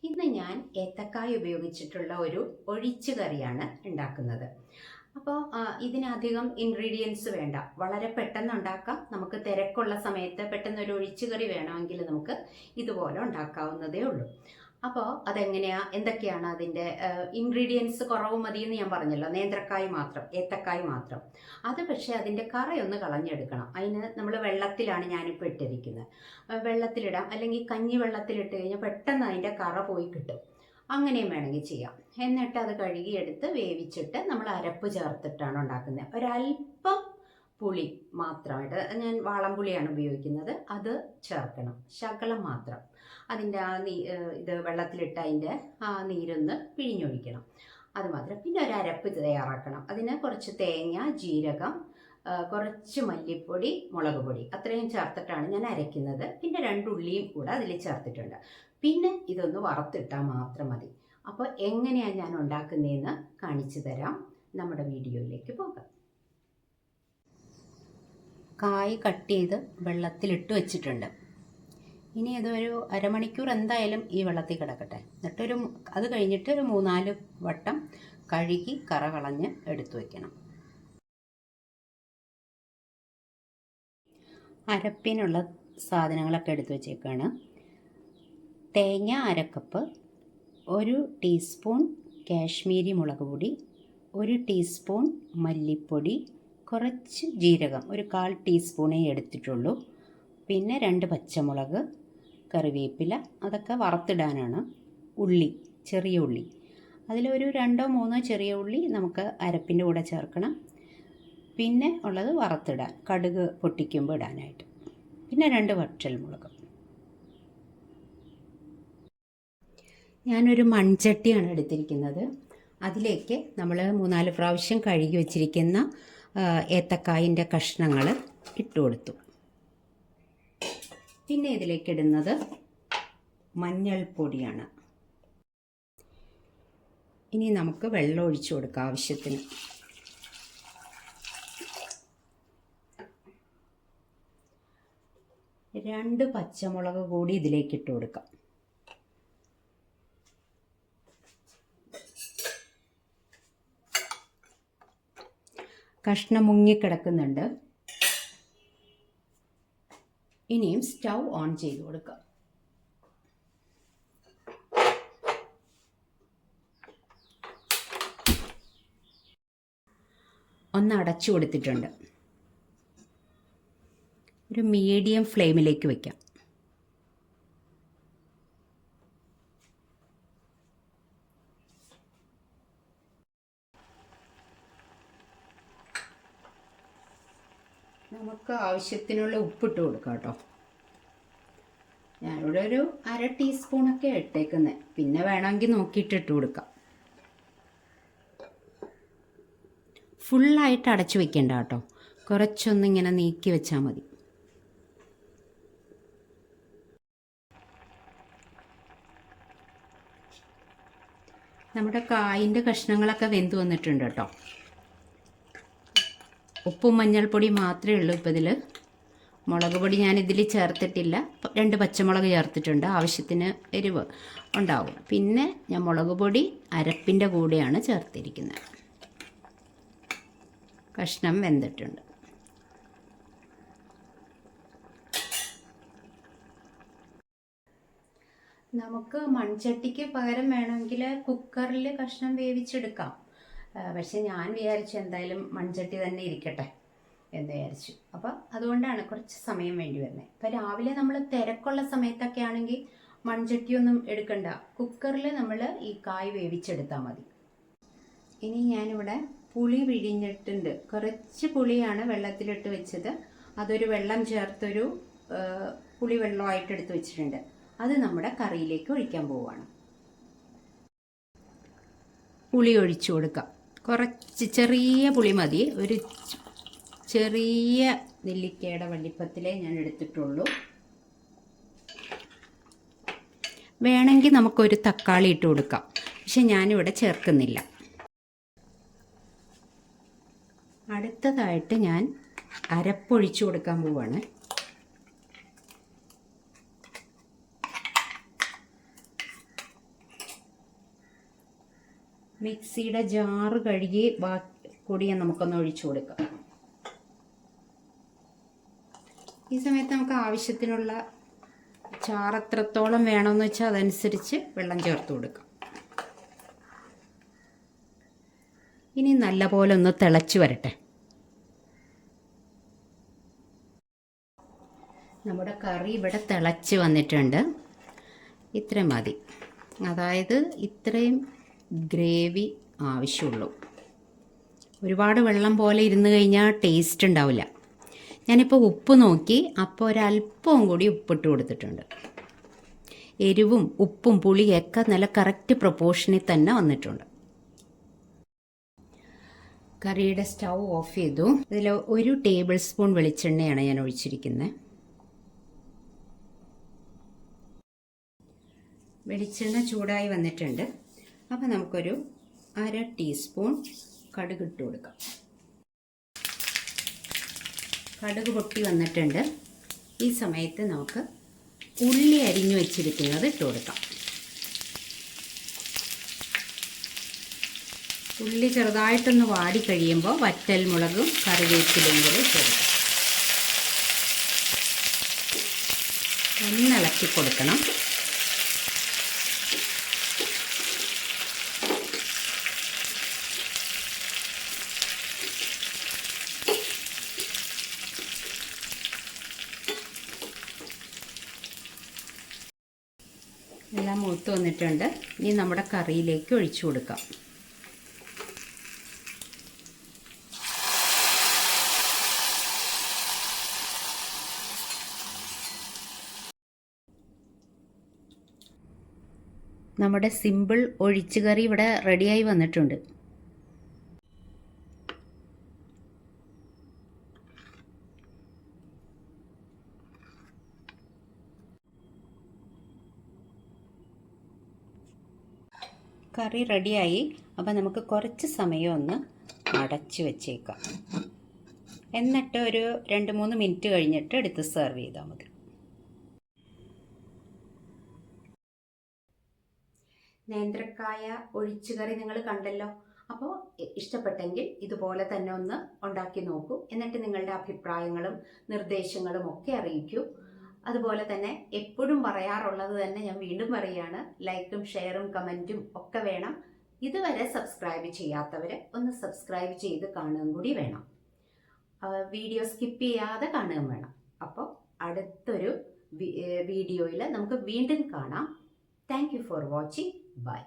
ഇന്ന് ഞാൻ ഏത്തക്കായ ഉപയോഗിച്ചിട്ടുള്ള ഒരു ഒഴിച്ചു കറിയാണ് ഉണ്ടാക്കുന്നത്. അപ്പോൾ ഇതിനധികം ഇൻഗ്രീഡിയൻസ് വേണ്ട, വളരെ പെട്ടെന്ന് ഉണ്ടാക്കാം. നമുക്ക് തിരക്കുള്ള സമയത്ത് പെട്ടെന്ന് ഒരു ഒഴിച്ചു കറി വേണമെങ്കിൽ നമുക്ക് ഇതുപോലെ ഉണ്ടാക്കാവുന്നതേ ഉള്ളൂ. അപ്പോൾ എന്തൊക്കെയാണ് അതിൻ്റെ ഇൻഗ്രീഡിയൻസ് കുറവ് മതിയെന്ന് ഞാൻ പറഞ്ഞല്ലോ. നേന്ത്രക്കായ് മാത്രം, ഏത്തക്കായ് മാത്രം. അത് പക്ഷേ അതിൻ്റെ കറയൊന്ന് കളഞ്ഞെടുക്കണം. അതിന് നമ്മൾ വെള്ളത്തിലാണ് ഞാനിപ്പോൾ ഇട്ടിരിക്കുന്നത്. വെള്ളത്തിലിടാം, അല്ലെങ്കിൽ കഞ്ഞി വെള്ളത്തിലിട്ട് കഴിഞ്ഞാൽ പെട്ടെന്ന് അതിൻ്റെ കറ പോയി കിട്ടും. അങ്ങനെയും വേണമെങ്കിൽ ചെയ്യാം. എന്നിട്ട് അത് കഴുകിയെടുത്ത് വേവിച്ചിട്ട് നമ്മൾ അരപ്പ് ചേർത്തിട്ടാണ് ഉണ്ടാക്കുന്നത്. ഒരല്പം പുളി മാത്രമായിട്ട്, ഞാൻ വാളംപുളിയാണ് ഉപയോഗിക്കുന്നത്, അത് ചേർക്കണം, ശകലം മാത്രം. അതിൻ്റെ ഇത് വെള്ളത്തിലിട്ട് അതിൻ്റെ നീരൊന്ന് പിഴിഞ്ഞൊഴിക്കണം, അത് മാത്രം. പിന്നെ ഒരു അരപ്പ് തയ്യാറാക്കണം. അതിന് കുറച്ച് തേങ്ങ, ജീരകം, കുറച്ച് മല്ലിപ്പൊടി, മുളക് പൊടി, അത്രയും ചേർത്തിട്ടാണ് ഞാൻ അരയ്ക്കുന്നത്. പിന്നെ 2 ഉള്ളിയും കൂടെ അതിൽ ചേർത്തിട്ടുണ്ട്. പിന്നെ ഇതൊന്ന് വറുത്തിട്ടാൽ മാത്രം മതി. അപ്പോൾ എങ്ങനെയാണ് ഞാൻ ഉണ്ടാക്കുന്നതെന്ന് കാണിച്ചു തരാം. നമ്മുടെ വീഡിയോയിലേക്ക് പോകാം. കായ് കട്ട് ചെയ്ത് വെള്ളത്തിലിട്ട് വെച്ചിട്ടുണ്ട്. ഇനി അതൊരു അരമണിക്കൂർ എന്തായാലും ഈ വെള്ളത്തിൽ കിടക്കട്ടെ. എന്നിട്ടൊരു അത് കഴിഞ്ഞിട്ട് ഒരു 3-4 വട്ടം കഴുകി കറ കളഞ്ഞ് എടുത്തു വയ്ക്കണം. അരപ്പിനുള്ള സാധനങ്ങളൊക്കെ എടുത്തു വച്ചേക്കാണ്. തേങ്ങ 1/2 കപ്പ്, 1 ടീസ്പൂൺ കാശ്മീരി മുളക് പൊടി, 1 ടീസ്പൂൺ മല്ലിപ്പൊടി, കുറച്ച് ജീരകം, ഒരു 1/4 ടീസ്പൂണേ എടുത്തിട്ടുള്ളൂ. പിന്നെ 2 പച്ചമുളക്, കറിവേപ്പില, അതൊക്കെ വറുത്തിടാനാണ്. ഉള്ളി, ചെറിയ ഉള്ളി, അതിലൊരു 2-3 ചെറിയ ഉള്ളി നമുക്ക് അരപ്പിൻ്റെ കൂടെ ചേർക്കണം. പിന്നെ ഉള്ളത് വറുത്തിടാൻ, കടുക് പൊട്ടിക്കുമ്പോൾ ഇടാനായിട്ട്. പിന്നെ 2 വറ്റൽമുളക്. ഞാനൊരു മൺചട്ടിയാണ് എടുത്തിരിക്കുന്നത്. അതിലേക്ക് നമ്മൾ 3-4 പ്രാവശ്യം കഴുകി വച്ചിരിക്കുന്ന ഏത്തക്കായിൻ്റെ കഷ്ണങ്ങൾ ഇട്ട് കൊടുത്തു. പിന്നെ ഇതിലേക്ക് ഇടുന്നത് മഞ്ഞൾപ്പൊടിയാണ്. ഇനി നമുക്ക് വെള്ളം ഒഴിച്ചു കൊടുക്കാം ആവശ്യത്തിന്. രണ്ട് പച്ചമുളക് കൂടി ഇതിലേക്ക് ഇട്ട് കൊടുക്കാം. കഷ്ണം മുങ്ങിക്കിടക്കുന്നുണ്ട്. ഇനിയും സ്റ്റൗ ഓൺ ചെയ്ത് കൊടുക്കാം. ഒന്ന് അടച്ചു കൊടുത്തിട്ടുണ്ട്. ഒരു മീഡിയം ഫ്ലെയിമിലേക്ക് വയ്ക്കാം. നമുക്ക് ആവശ്യത്തിനുള്ള ഉപ്പിട്ട് കൊടുക്കാം കേട്ടോ. ഞാനിവിടെ ഒരു 1/2 ടീസ്പൂണൊക്കെ ഇട്ടേക്കുന്നത്. പിന്നെ വേണമെങ്കിൽ നോക്കിയിട്ട് ഇട്ട് കൊടുക്കാം. ഫുള്ളായിട്ട് അടച്ചു വെക്കേണ്ട കേട്ടോ, കുറച്ചൊന്നിങ്ങനെ നീക്കി വെച്ചാൽ മതി. നമ്മുടെ കായിൻ്റെ കഷ്ണങ്ങളൊക്കെ വെന്ത് വന്നിട്ടുണ്ട് കേട്ടോ. ഉപ്പും മഞ്ഞൾപ്പൊടി മാത്രമേ ഉള്ളൂ ഇപ്പോൾ ഇതിൽ. മുളക് പൊടി ഞാനിതിൽ ചേർത്തിട്ടില്ല. 2 പച്ചമുളക് ചേർത്തിട്ടുണ്ട്, ആവശ്യത്തിന് എരിവ് ഉണ്ടാവും. പിന്നെ ഞാൻ മുളക് പൊടി അരപ്പിൻ്റെ കൂടെയാണ് ചേർത്തിരിക്കുന്നത്. കഷ്ണം വെന്തിട്ടുണ്ട്. നമുക്ക് മൺചട്ടിക്ക് പകരം വേണമെങ്കിൽ കുക്കറിൽ കഷ്ണം വേവിച്ചെടുക്കാം. പക്ഷെ ഞാൻ വിചാരിച്ചു എന്തായാലും മൺചട്ടി തന്നെ ഇരിക്കട്ടെ എന്ന് വിചാരിച്ചു. അപ്പം അതുകൊണ്ടാണ് കുറച്ച് സമയം വേണ്ടി വരുന്നത്. ഇപ്പം രാവിലെ നമ്മൾ തിരക്കുള്ള സമയത്തൊക്കെ ആണെങ്കിൽ മൺചട്ടിയൊന്നും എടുക്കണ്ട, കുക്കറിൽ നമ്മൾ ഈ കായ് വേവിച്ചെടുത്താൽ മതി. ഇനി ഞാനിവിടെ പുളി പിഴിഞ്ഞിട്ടുണ്ട്. കുറച്ച് പുളിയാണ് വെള്ളത്തിലിട്ട് വെച്ചത്. അതൊരു വെള്ളം ചേർത്തൊരു പുളി വെള്ളമായിട്ട് എടുത്ത് വെച്ചിട്ടുണ്ട്. അത് നമ്മുടെ കറിയിലേക്ക് ഒഴിക്കാൻ പോവുകയാണ്. പുളി ഒഴിച്ചു കൊടുക്കാം. കുറച്ച് ചെറിയ പുളി മതി. ഒരു ചെറിയ നെല്ലിക്കയുടെ വലിപ്പത്തിലേ ഞാൻ എടുത്തിട്ടുള്ളൂ. വേണമെങ്കിൽ നമുക്കൊരു തക്കാളി ഇട്ട് കൊടുക്കാം, പക്ഷെ ഞാനിവിടെ ചേർക്കുന്നില്ല. അടുത്തതായിട്ട് ഞാൻ അരപ്പൊഴിച്ചു കൊടുക്കാൻ പോവാണ്. മിക്സിയുടെ ജാറ് കഴുകി പൊടിയെ നമുക്കൊന്ന് ഒഴിച്ചു കൊടുക്കാം. ഈ സമയത്ത് നമുക്ക് ആവശ്യത്തിനുള്ള ചാറ് എത്രത്തോളം വേണമെന്ന് വെച്ചാൽ അതനുസരിച്ച് വെള്ളം ചേർത്ത് കൊടുക്കാം. ഇനി നല്ലപോലെ ഒന്ന് തിളച്ച് വരട്ടെ. നമ്മുടെ കറി ഇവിടെ തിളച്ച് വന്നിട്ടുണ്ട്. ഇത്ര മതി, അതായത് ഇത്രയും ഗ്രേവി ആവശ്യമുള്ളൂ. ഒരുപാട് വെള്ളം പോലെ ഇരുന്ന് കഴിഞ്ഞാൽ ടേസ്റ്റ് ഉണ്ടാവില്ല. ഞാനിപ്പോൾ ഉപ്പ് നോക്കി, അപ്പോൾ ഒരല്പവും കൂടി ഉപ്പിട്ട് കൊടുത്തിട്ടുണ്ട്. എരിവും ഉപ്പും പുളിയൊക്കെ നല്ല കറക്റ്റ് പ്രൊപ്പോർഷനിൽ തന്നെ വന്നിട്ടുണ്ട്. കറിയുടെ സ്റ്റൗ ഓഫ് ചെയ്തു. ഇതിൽ 1 ടേബിൾ സ്പൂൺ വെളിച്ചെണ്ണയാണ് ഞാൻ ഒഴിച്ചിരിക്കുന്നത്. വെളിച്ചെണ്ണ ചൂടായി വന്നിട്ടുണ്ട്. അപ്പോൾ നമുക്കൊരു 1/2 ടീസ്പൂൺ കടുക് ഇട്ട് കൊടുക്കാം. കടുക് പൊട്ടി വന്നിട്ടുണ്ട്. ഈ സമയത്ത് നമുക്ക് ഉള്ളി അരിഞ്ഞു വെച്ചിരിക്കുന്നത് ഇട്ട് കൊടുക്കാം. ഉള്ളി ചെറുതായിട്ടൊന്ന് വാടി കഴിയുമ്പോൾ വറ്റൽ മുളകും കറിവേപ്പിലയും കൂടെ ഇട്ട് കൊടുക്കാം. ഒന്ന് ഇളക്കി കൊടുക്കണം. എല്ലാം മൂത്ത് വന്നിട്ടുണ്ട്. ഇനി നമ്മുടെ കറിയിലേക്ക് ഒഴിച്ചു കൊടുക്കാം. നമ്മുടെ സിമ്പിൾ ഒഴിച്ചുകറി ഇവിടെ റെഡിയായി വന്നിട്ടുണ്ട്. കറി റെഡിയായി. അപ്പോൾ നമുക്ക് കുറച്ച് സമയം ഒന്ന് അടച്ച് വെച്ചേക്കാം. എന്നിട്ട് ഒരു 2-3 മിനിറ്റ് കഴിഞ്ഞിട്ട് എടുത്ത് സെർവ് ചെയ്താൽ മതി. നേന്ത്രക്കായ ഒഴിച്ചുകറി നിങ്ങൾ കണ്ടല്ലോ. അപ്പോൾ ഇഷ്ടപ്പെട്ടെങ്കിൽ ഇതുപോലെ തന്നെ ഒന്ന് ഉണ്ടാക്കി നോക്കൂ. എന്നിട്ട് നിങ്ങളുടെ അഭിപ്രായങ്ങളും നിർദ്ദേശങ്ങളും ഒക്കെ അറിയിക്കൂ. അതുപോലെ തന്നെ എപ്പോഴും പറയാറുള്ളത് തന്നെ ഞാൻ വീണ്ടും പറയുകയാണ്, ലൈക്കും ഷെയറും കമൻറ്റും ഒക്കെ വേണം. ഇതുവരെ സബ്സ്ക്രൈബ് ചെയ്യാത്തവർ ഒന്ന് സബ്സ്ക്രൈബ് ചെയ്ത് കാണുകയും കൂടി വേണം. വീഡിയോ സ്കിപ്പ് ചെയ്യാതെ കാണുകയും വേണം. അപ്പോൾ അടുത്തൊരു വീഡിയോയിൽ നമുക്ക് വീണ്ടും കാണാം. Thank you for watching. By.